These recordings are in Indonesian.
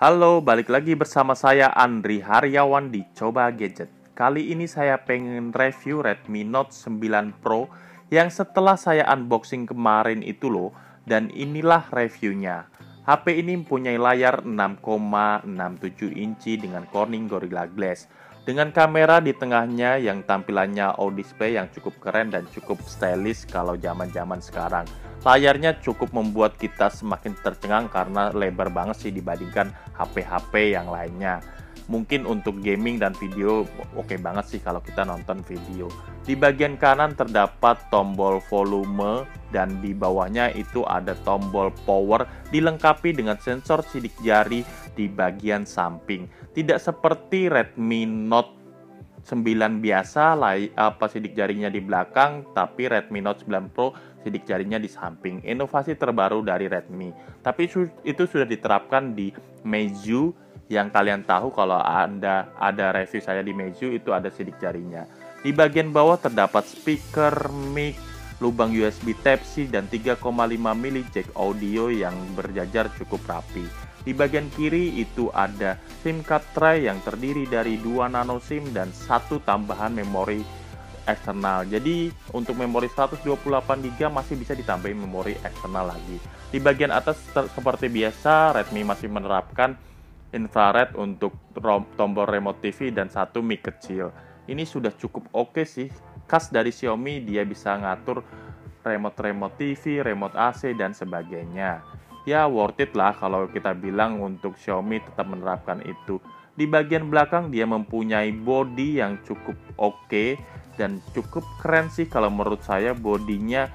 Halo, balik lagi bersama saya Andri Haryawan di Coba Gadget. Kali ini saya pengen review Redmi Note 9 Pro yang setelah saya unboxing kemarin itu loh, dan inilah reviewnya. HP ini mempunyai layar 6,67 inci dengan Corning Gorilla Glass. Dengan kamera di tengahnya yang tampilannya all display yang cukup keren dan cukup stylish kalau zaman-zaman sekarang. Layarnya cukup membuat kita semakin tercengang karena lebar banget sih dibandingkan HP-HP yang lainnya. Mungkin untuk gaming dan video oke banget sih kalau kita nonton video. Di bagian kanan terdapat tombol volume dan di bawahnya itu ada tombol power dilengkapi dengan sensor sidik jari di bagian samping. Tidak seperti Redmi Note 9 biasa, sidik jarinya di belakang, tapi Redmi Note 9 Pro sidik jarinya di samping. Inovasi terbaru dari Redmi. Tapi itu sudah diterapkan di Meizu yang kalian tahu kalau Anda ada review saya di Meizu itu ada sidik jarinya. Di bagian bawah terdapat speaker, mic, lubang USB Type-C dan 3,5 mili jack audio yang berjajar cukup rapi. Di bagian kiri itu ada SIM card tray yang terdiri dari 2 nano SIM dan satu tambahan memori eksternal. Jadi untuk memori 128GB masih bisa ditambahin memori eksternal lagi. Di bagian atas seperti biasa Redmi masih menerapkan infrared untuk tombol remote TV dan satu mic kecil. Ini sudah cukup oke sih. Khas dari Xiaomi, dia bisa ngatur remote TV, remote AC dan sebagainya. Ya worth it lah kalau kita bilang untuk Xiaomi tetap menerapkan itu. Di bagian belakang dia mempunyai body yang cukup oke dan cukup keren sih kalau menurut saya. Bodinya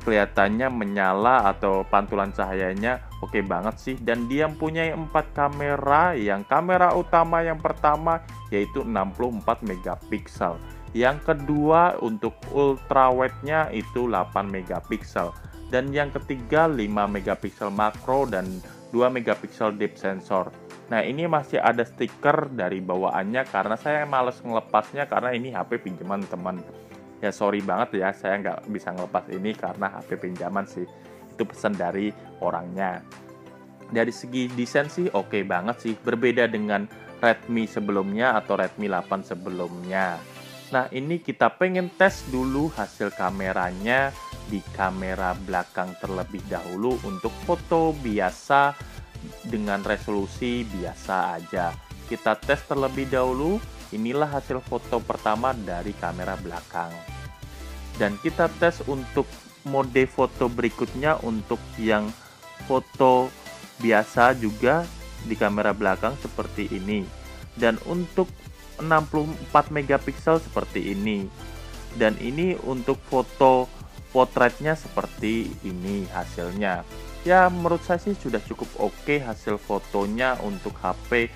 kelihatannya menyala atau pantulan cahayanya oke banget sih, dan dia mempunyai 4 kamera. Yang kamera utama yang pertama yaitu 64 megapiksel. Yang kedua untuk ultrawide-nya itu 8 megapiksel. Dan yang ketiga 5 megapiksel makro dan 2 megapiksel depth sensor. Nah ini masih ada stiker dari bawaannya karena saya males ngelepasnya karena ini HP pinjaman teman. Ya sorry banget ya, saya nggak bisa ngelepas ini karena HP pinjaman sih. Itu pesan dari orangnya. Dari segi desain sih oke banget sih. Berbeda dengan Redmi sebelumnya atau Redmi 8 sebelumnya. Nah ini kita pengen tes dulu hasil kameranya di kamera belakang terlebih dahulu untuk foto biasa dengan resolusi biasa aja. Kita tes terlebih dahulu. Inilah hasil foto pertama dari kamera belakang. Dan kita tes untuk mode foto berikutnya untuk yang foto biasa juga di kamera belakang seperti ini. Dan untuk 64 megapiksel seperti ini. Dan ini untuk foto potretnya seperti ini hasilnya. Ya menurut saya sih sudah cukup oke hasil fotonya untuk HP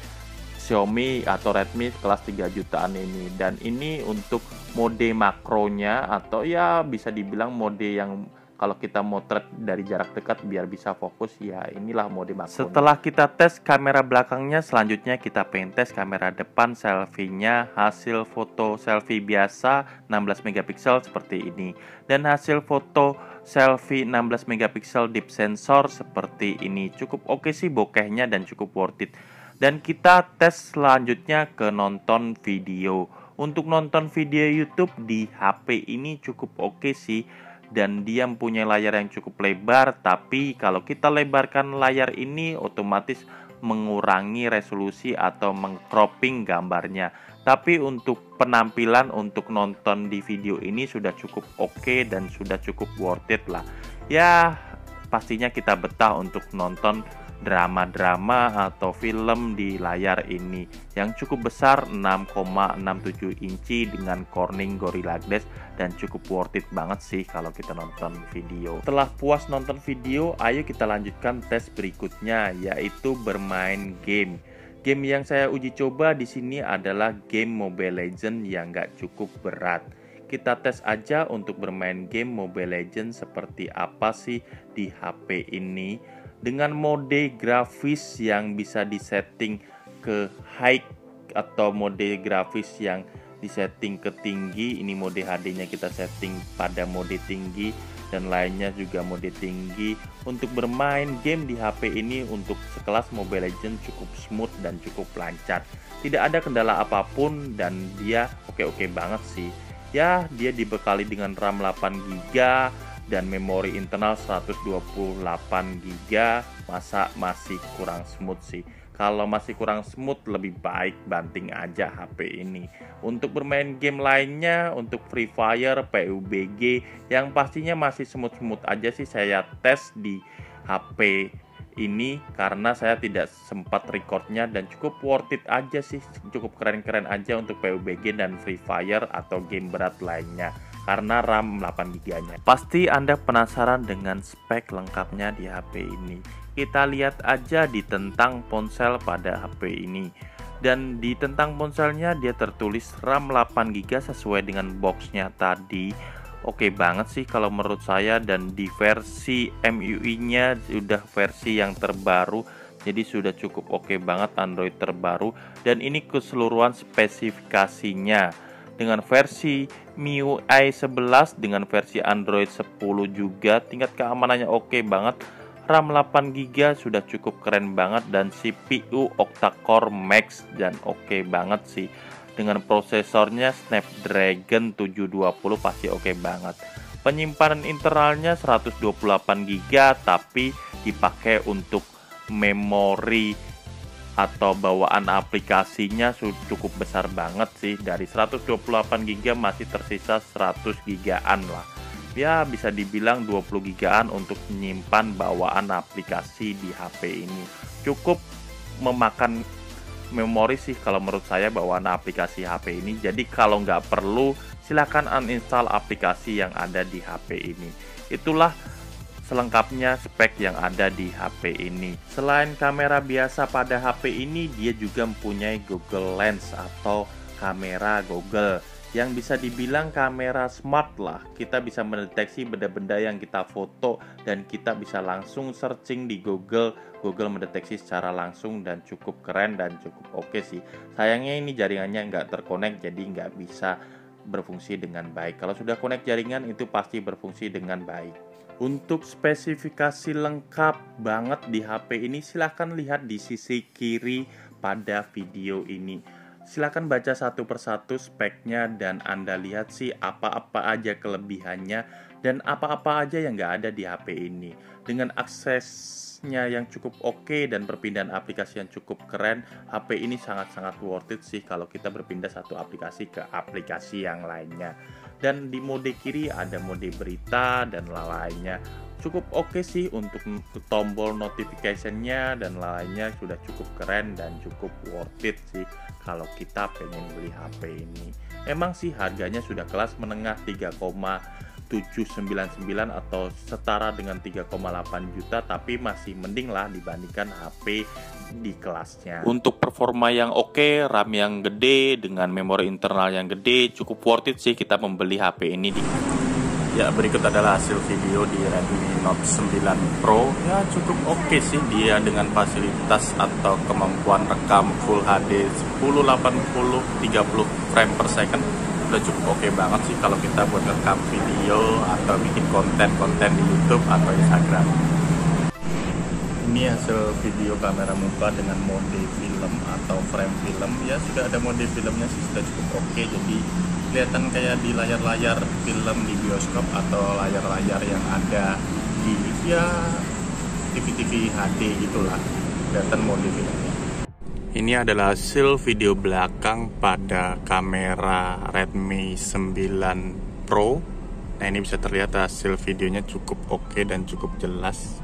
Xiaomi atau Redmi kelas 3 jutaan ini. Dan ini untuk mode makronya atau ya bisa dibilang mode yang kalau kita motret dari jarak dekat biar bisa fokus, ya inilah mode makro. Setelah kita tes kamera belakangnya, selanjutnya kita pengen tes kamera depan selfie-nya. Hasil foto selfie biasa 16 megapiksel seperti ini. Dan hasil foto selfie 16 megapiksel depth sensor seperti ini. Cukup oke sih bokehnya dan cukup worth it. Dan kita tes selanjutnya ke nonton video. Untuk nonton video YouTube di HP ini cukup oke sih. Dan dia mempunyai layar yang cukup lebar, tapi kalau kita lebarkan layar ini otomatis mengurangi resolusi atau mengcropping gambarnya. Tapi untuk penampilan untuk nonton di video ini sudah cukup oke dan sudah cukup worth it lah. Ya pastinya kita betah untuk nonton drama-drama atau film di layar ini yang cukup besar 6,67 inci dengan Corning Gorilla Glass dan cukup worth it banget sih kalau kita nonton video. Setelah puas nonton video, ayo kita lanjutkan tes berikutnya yaitu bermain game. Game yang saya uji coba di sini adalah game Mobile Legends yang gak cukup berat. Kita tes aja untuk bermain game Mobile Legends seperti apa sih di HP ini. Dengan mode grafis yang bisa disetting ke high atau mode grafis yang disetting ke tinggi. Ini mode HD nya kita setting pada mode tinggi. dan lainnya juga mode tinggi. Untuk bermain game di HP ini untuk sekelas Mobile Legends cukup smooth dan cukup lancar. Tidak ada kendala apapun dan dia oke-oke banget sih. Ya, dia dibekali dengan RAM 8GB dan memori internal 128GB. Masa masih kurang smooth sih? Kalau masih kurang smooth, lebih baik banting aja HP ini. Untuk bermain game lainnya, untuk Free Fire, PUBG, yang pastinya masih smooth-smooth aja sih saya tes di HP ini karena saya tidak sempat recordnya dan cukup worth it aja sih, cukup keren-keren aja untuk PUBG dan Free Fire atau game berat lainnya karena RAM 8GB-nya. Pasti Anda penasaran dengan spek lengkapnya di HP ini. Kita lihat aja di tentang ponsel pada HP ini. Dan di tentang ponselnya dia tertulis RAM 8GB sesuai dengan boxnya tadi. Oke banget sih kalau menurut saya, dan di versi MIUI-nya sudah versi yang terbaru. Jadi sudah cukup oke banget Android terbaru, dan ini keseluruhan spesifikasinya. Dengan versi MIUI 11 dengan versi Android 10 juga, tingkat keamanannya oke banget. RAM 8GB sudah cukup keren banget, dan CPU octa-core max dan oke banget sih. Dengan prosesornya Snapdragon 720 pasti oke banget. Penyimpanan internalnya 128GB tapi dipakai untuk memori atau bawaan aplikasinya cukup besar banget sih. Dari 128GB masih tersisa 100GB-an lah. Ya bisa dibilang 20GB-an untuk menyimpan bawaan aplikasi di HP ini. Cukup memakan memori sih kalau menurut saya bawaan aplikasi HP ini. Jadi kalau nggak perlu silahkan uninstall aplikasi yang ada di HP ini. Itulah selengkapnya spek yang ada di HP ini. Selain kamera biasa pada HP ini, dia juga mempunyai Google Lens atau kamera Google yang bisa dibilang kamera smart lah. Kita bisa mendeteksi benda-benda yang kita foto dan kita bisa langsung searching di Google mendeteksi secara langsung dan cukup keren dan cukup oke sih. Sayangnya ini jaringannya nggak terkonek, jadi nggak bisa berfungsi dengan baik. Kalau sudah connect jaringan itu pasti berfungsi dengan baik. Untuk spesifikasi lengkap banget di HP ini silahkan lihat di sisi kiri pada video ini. Silahkan baca satu persatu speknya dan Anda lihat sih apa-apa aja kelebihannya dan apa-apa aja yang nggak ada di HP ini. Dengan aksesnya yang cukup oke dan perpindahan aplikasi yang cukup keren, HP ini sangat-sangat worth it sih kalau kita berpindah satu aplikasi ke aplikasi yang lainnya. Dan di mode kiri ada mode berita dan lainnya. Cukup oke sih untuk tombol notification-nya dan lainnya sudah cukup keren dan cukup worth it sih kalau kita pengen beli HP ini. Emang sih harganya sudah kelas menengah 3,799 atau setara dengan 3,8 juta, tapi masih mending lah dibandingkan HP di kelasnya. Untuk performa yang oke, RAM yang gede dengan memori internal yang gede, cukup worth it sih kita membeli HP ini di. Ya, berikut adalah hasil video di Redmi Note 9 Pro. Ya, cukup oke sih dia dengan fasilitas atau kemampuan rekam Full HD 1080 30 frame per second. Udah cukup oke banget sih kalau kita buat rekam video atau bikin konten-konten di YouTube atau Instagram. Ini hasil video kamera muka dengan mode film atau frame film. Ya, sudah ada mode filmnya sih, sudah cukup oke. Jadi kelihatan kayak di layar-layar film di bioskop atau layar-layar yang ada di TV-TV HD gitulah, kelihatan mode filmnya. Ini adalah hasil video belakang pada kamera Redmi 9 Pro. Nah, ini bisa terlihat hasil videonya cukup oke dan cukup jelas.